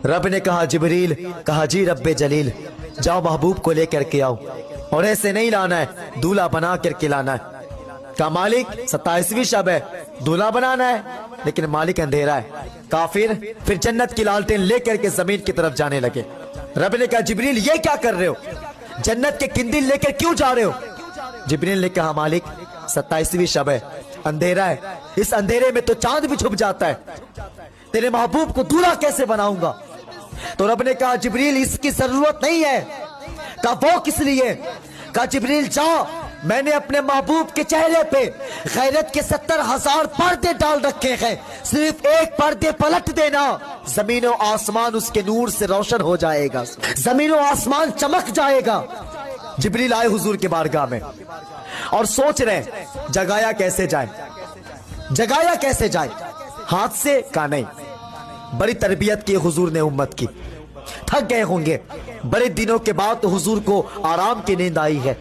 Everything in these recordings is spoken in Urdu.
رب نے کہا جبریل، کہا جی رب جلیل، جاؤ محبوب کو لے کر کے آؤ، اور ایسے نہیں لانا ہے، دولہا بنا کر کے لانا ہے۔ کہا مالک 27ویں شب ہے، دولہا بنانا ہے، لیکن مالک اندھیرا ہے۔ کافر پھر جنت کی لالٹین لے کر کے زمین کی طرف جانے لگے۔ رب نے کہا جبریل یہ کیا کر رہے ہو، جنت کے قندیل لے کر کیوں جا رہے ہو؟ جبریل نے کہا مالک 27ویں شب ہے، اندھیرا ہے، اس اندھیرے میں تو چاند بھی چھپ جاتا ہے، تیرے محبوب کو دولہا کیسے بناؤں گا؟ تو رب نے کہا جبریل اس کی ضرورت نہیں ہے۔ کہا وہ کس لیے؟ کہا جبریل جاؤ، میں نے اپنے محبوب کے چہرے پہ غیرت کے 70,000 پردے ڈال رکھے ہیں، صرف ایک پردے پلٹ دینا، زمین و آسمان اس کے نور سے روشن ہو جائے گا، زمین و آسمان چمک جائے گا۔ جبریل آئے حضور کے بارگاہ میں اور سوچ رہے جگایا کیسے جائے، جگایا کیسے جائے، ہاتھ سے؟ کہا نہیں، بڑی تربیت کی حضور نے امت کی، تھک گئے ہوں گے، بڑے دنوں کے بعد حضور کو آرام کی نیند آئی ہے،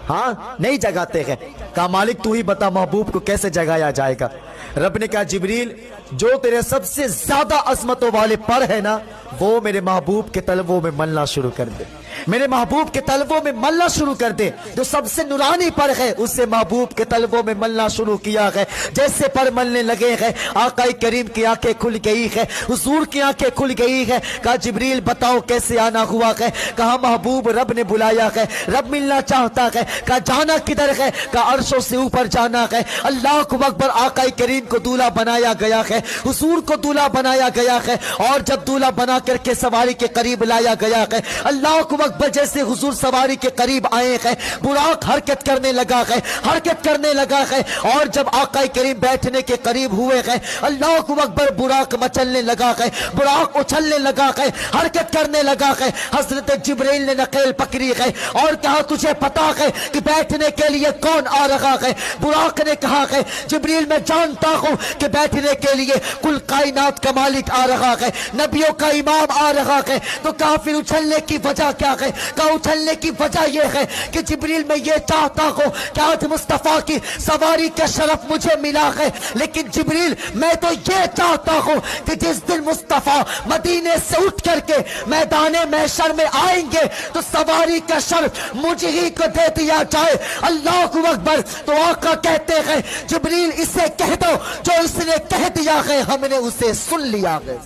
ہاں نہیں جگاتے ہیں۔ کہا مالک تو ہی بتا محبوب کو کیسے جگایا جائے گا؟ رب نے کہا جبریل جو تیرے سب سے زیادہ عظمتوں والے پر ہے نا، وہ میرے محبوب کے طلبوں میں ملنا شروع کر دے، میرے محبوب کے طلبوں میں ملنا شروع کر دے۔ جو سب سے نورانی پر ہے اسے محبوب کے طلبوں میں ملنا شروع کیا ہے، جیسے پر ملنے لگے ہیں آقا کریم کی آنکھیں کھل گئی ہے، حضور کی آنکھیں کھل گئی ہے۔ کہا جبریل بتاؤ کیسے آنا ہوا ہے؟ کہا محبوب رب نے بلایا ہے، رب ملنا چاہتا ہے۔ کہا جانا کدھر ہے؟ کہا عرشوں سے اوپر جانا ہے۔ اللہ اکبر، آقا کریم کو دولہا بنایا گیا ہے، حضور کو دولہا بنایا گیا ہے، اور جب دولہا بنا کر کے سواری کے قریب لایا گیا ہے، اللہ اکبر جیسے حضور سواری کے قریب آئے ہیں، براق حرکت کرنے لگا ہے، حرکت کرنے لگا ہے، اور جب آقا کریم بیٹھنے کے قریب ہوئے ہیں، اللہ اکبر براق مچلنے لگا ہے، براق اچھلنے لگا ہے، حرکت کرنے لگا ہے۔ حضرت جبریل نے نقیل پکڑی ہے اور کہا تجھے پتا ہے کہ بیٹھنے کے لیے کون آ رہا ہے؟ براق نے کہا ہے جبریل میں جانتا ہوں کہ بیٹھنے کے لیے کل کائنات کا مالک آ رہا ہے، نبیوں کا امام آ رہا ہے۔ تو کہا پھر اچھلنے کی وجہ کیا ہے؟ کہا اچھلنے کی وجہ یہ ہے کہ جبریل میں یہ چاہتا ہوں کہ آج مصطفیٰ کی سواری کا شرف مجھے ملا ہے، لیکن جبریل میں تو یہ چاہتا ہوں کہ جس دن مصطفیٰ مدینے سے اٹھ کر کے میدان محشر میں آئیں گے تو سواری کا شرف مجھے ہی کو دے دیا جائے۔ اللہ اکبر۔ تو آقا کہتے ہیں جبریل اسے کہہ دو جو اس نے کہہ دیا ہے، ہم نے اسے سن لیا ہے۔